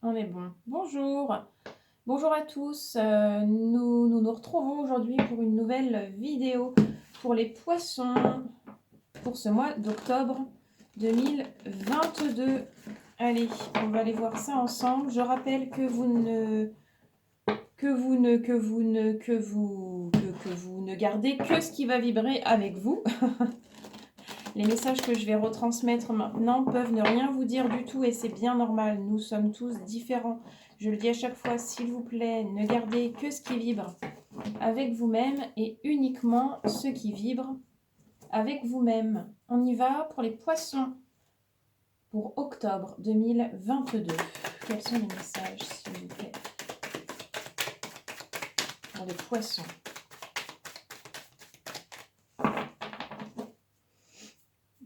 On est bon. Bonjour. Bonjour à tous. Nous retrouvons aujourd'hui pour une nouvelle vidéo pour les poissons pour ce mois d'octobre 2022. Allez, on va aller voir ça ensemble. Je rappelle que vous ne gardez que ce qui va vibrer avec vous. Les messages que je vais retransmettre maintenant peuvent ne rien vous dire du tout et c'est bien normal. Nous sommes tous différents. Je le dis à chaque fois, s'il vous plaît, ne gardez que ce qui vibre avec vous-même et uniquement ce qui vibre avec vous-même. On y va pour les poissons pour octobre 2022. Quels sont les messages, s'il vous plaît, pour les poissons?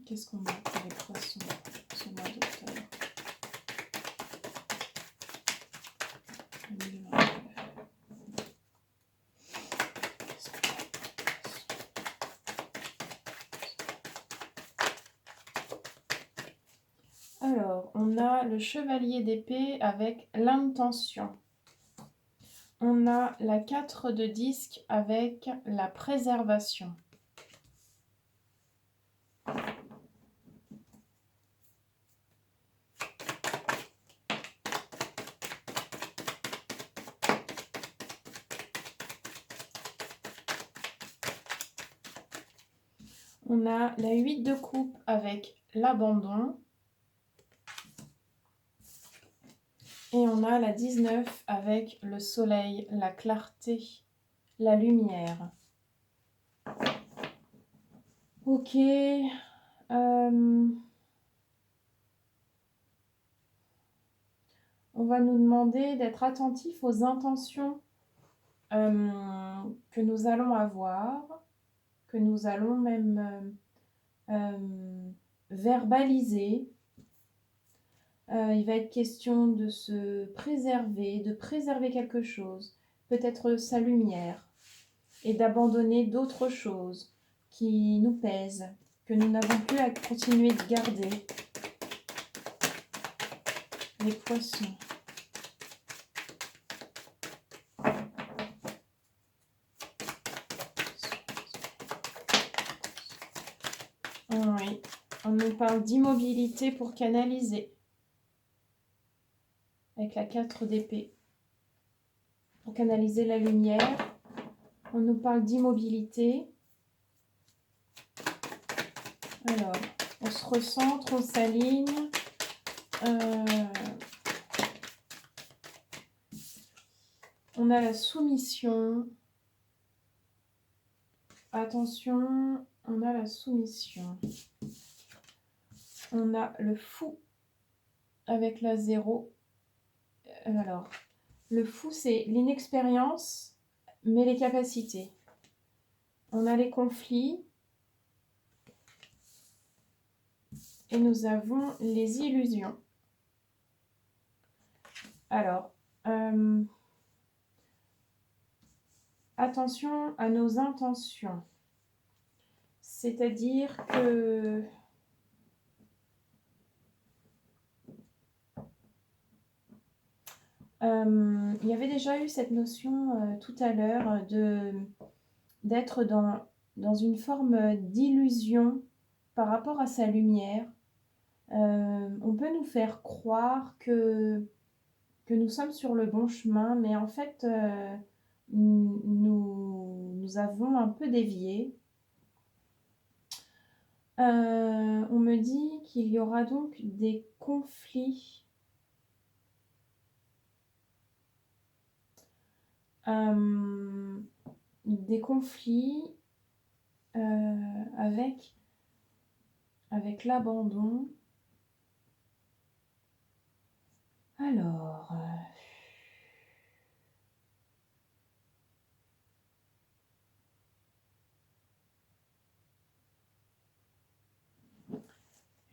Qu'est-ce qu'on a pour les poissons ce mois d'octobre 2022? Alors, on a le chevalier d'épée avec l'intention. On a la 4 de disque avec la préservation. On a la 8 de coupe avec l'abandon. Et on a la 19 avec le soleil, la clarté, la lumière. Ok. On va nous demander d'être attentifs aux intentions que nous allons avoir, que nous allons même verbaliser. Il va être question de se préserver, de préserver quelque chose, peut-être sa lumière, et d'abandonner d'autres choses qui nous pèsent, que nous n'avons plus à continuer de garder. Les poissons. Oui, on nous parle d'immobilité pour canaliser. Avec la 4 d'épée. Pour canaliser la lumière. On nous parle d'immobilité. Alors, on se recentre, on s'aligne. On a la soumission. Attention, on a la soumission. On a le fou avec la 0. Alors, le fou, c'est l'inexpérience, mais les capacités. On a les conflits. Et nous avons les illusions. Alors, attention à nos intentions. C'est-à-dire que il y avait déjà eu cette notion tout à l'heure d'être dans une forme d'illusion par rapport à sa lumière. On peut nous faire croire que nous sommes sur le bon chemin, mais en fait, nous avons un peu dévié. On me dit qu'il y aura donc des conflits. Des conflits avec l'abandon. Alors,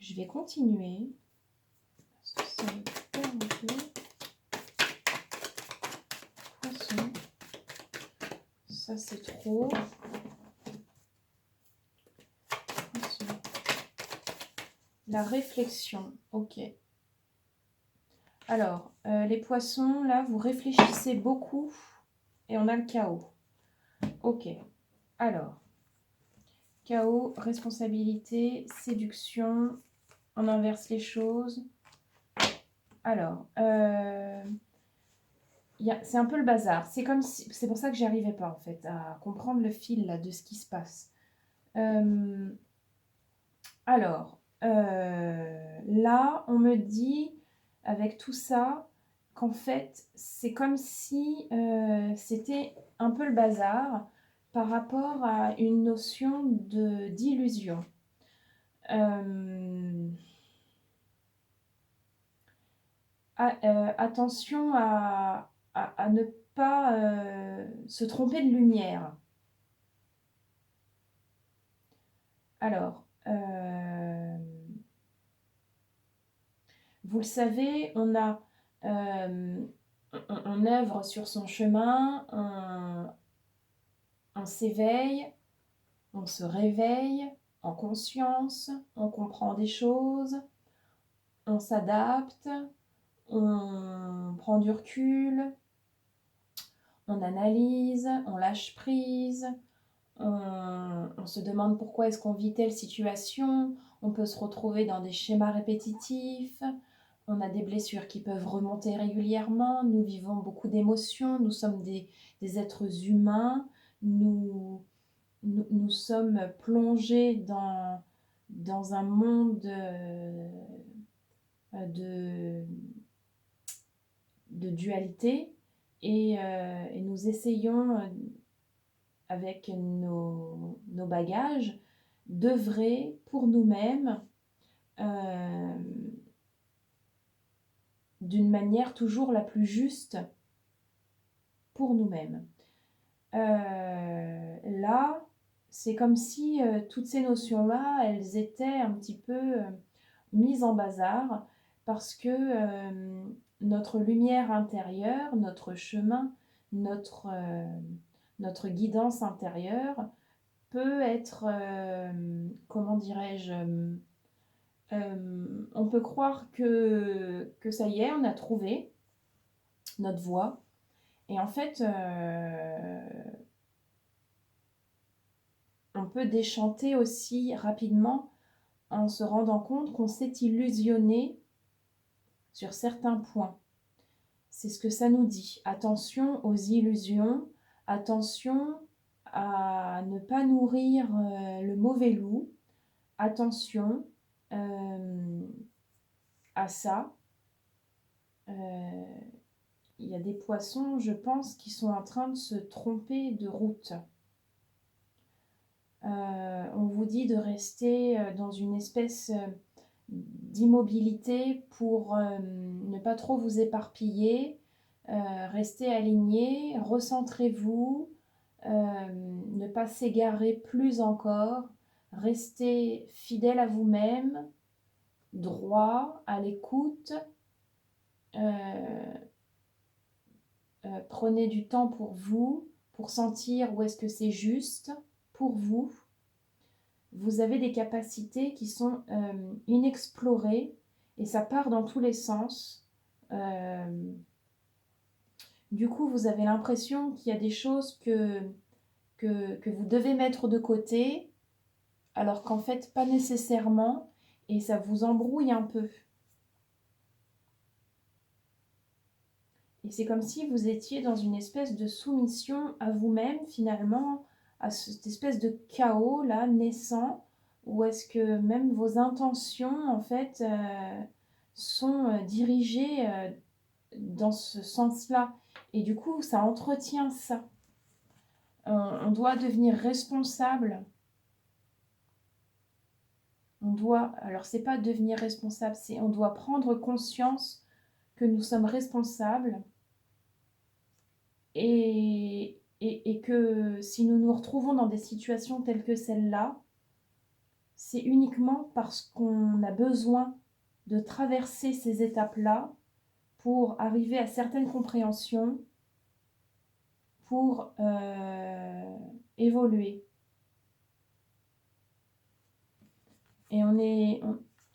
je vais continuer. Parce que ça me perd un peu. Poisson. Ça, c'est trop. Poisson. La réflexion. Ok. Alors, les poissons, là, vous réfléchissez beaucoup et on a le chaos. Ok. Alors, chaos, responsabilité, séduction. On inverse les choses. Alors, c'est un peu le bazar. C'est comme si, c'est pour ça que j'y arrivais pas, en fait, à comprendre le fil là, de ce qui se passe. Alors, là, on me dit, avec tout ça, qu'en fait, c'est comme si c'était un peu le bazar par rapport à une notion d'illusion. Attention à ne pas se tromper de lumière. Alors, vous le savez, on œuvre sur son chemin, on s'éveille, on se réveille en conscience, on comprend des choses, on s'adapte, on prend du recul, on analyse, on lâche prise, on se demande pourquoi est-ce qu'on vit telle situation, on peut se retrouver dans des schémas répétitifs, on a des blessures qui peuvent remonter régulièrement, nous vivons beaucoup d'émotions, nous sommes des êtres humains, nous sommes plongés dans un monde de dualité et nous essayons avec nos bagages d'œuvrer pour nous-mêmes d'une manière toujours la plus juste pour nous-mêmes. Là, c'est comme si toutes ces notions-là, elles étaient un petit peu mises en bazar parce que notre lumière intérieure, notre chemin, notre guidance intérieure peut être, comment dirais-je, on peut croire que ça y est, on a trouvé notre voie. Et en fait, on peut déchanter aussi rapidement en se rendant compte qu'on s'est illusionné sur certains points. C'est ce que ça nous dit. Attention aux illusions, attention à ne pas nourrir le mauvais loup, attention à ça. Il y a des poissons, je pense, qui sont en train de se tromper de route. On vous dit de rester dans une espèce d'immobilité pour ne pas trop vous éparpiller, rester aligné, recentrez-vous, ne pas s'égarer plus encore, restez fidèle à vous-même, droit, à l'écoute, prenez du temps pour vous, pour sentir où est-ce que c'est juste pour vous. Vous avez des capacités qui sont inexplorées et ça part dans tous les sens. Du coup, vous avez l'impression qu'il y a des choses que vous devez mettre de côté, alors qu'en fait, pas nécessairement, et ça vous embrouille un peu. Et c'est comme si vous étiez dans une espèce de soumission à vous-même, finalement, à cette espèce de chaos là naissant, où est-ce que même vos intentions en fait sont dirigées dans ce sens-là. Et du coup, ça entretient ça. On doit devenir responsable. Alors c'est pas devenir responsable, c'est on doit prendre conscience que nous sommes responsables et que si nous nous retrouvons dans des situations telles que celle-là, c'est uniquement parce qu'on a besoin de traverser ces étapes-là pour arriver à certaines compréhensions, pour évoluer. Et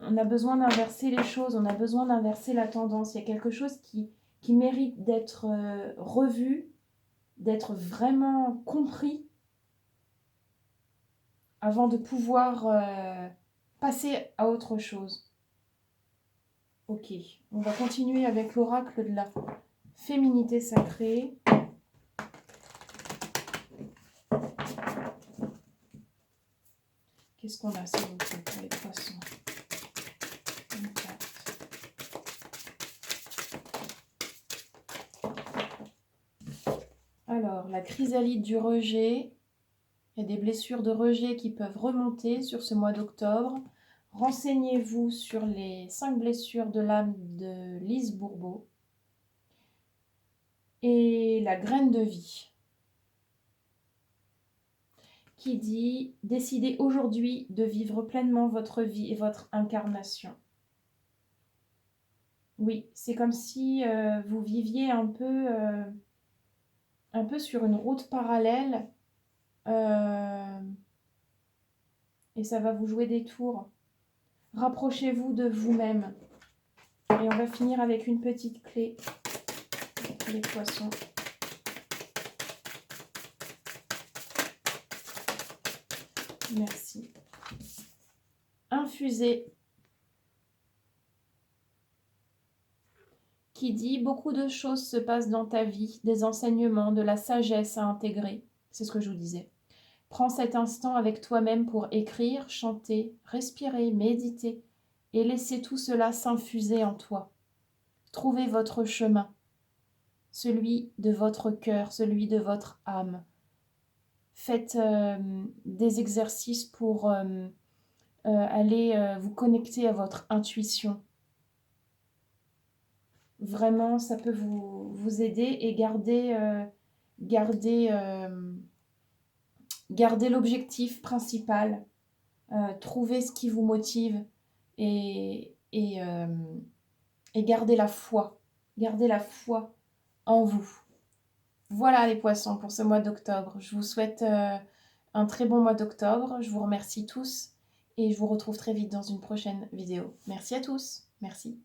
On a besoin d'inverser les choses, on a besoin d'inverser la tendance. Il y a quelque chose qui mérite d'être revu, d'être vraiment compris avant de pouvoir passer à autre chose. Ok, on va continuer avec l'oracle de la féminité sacrée. Qu'est-ce qu'on a, s'il vous plaît, pour les poissons? Alors, la chrysalide du rejet. Il y a des blessures de rejet qui peuvent remonter sur ce mois d'octobre. Renseignez-vous sur les 5 blessures de l'âme de Lise Bourbeau. Et la graine de vie, qui dit « Décidez aujourd'hui de vivre pleinement votre vie et votre incarnation ». Oui, c'est comme si vous viviez un peu sur une route parallèle et ça va vous jouer des tours. Rapprochez-vous de vous-même. Et on va finir avec une petite clé pour les poissons. Merci. Infusé. Qui dit beaucoup de choses se passent dans ta vie, des enseignements, de la sagesse à intégrer. C'est ce que je vous disais. Prends cet instant avec toi-même pour écrire, chanter, respirer, méditer et laisser tout cela s'infuser en toi. Trouvez votre chemin, celui de votre cœur, celui de votre âme. Faites des exercices pour aller vous connecter à votre intuition. Vraiment, ça peut vous aider et garder l'objectif principal. Trouver ce qui vous motive et garder la foi. Gardez la foi en vous. Voilà les poissons pour ce mois d'octobre. Je vous souhaite un très bon mois d'octobre. Je vous remercie tous et je vous retrouve très vite dans une prochaine vidéo. Merci à tous. Merci.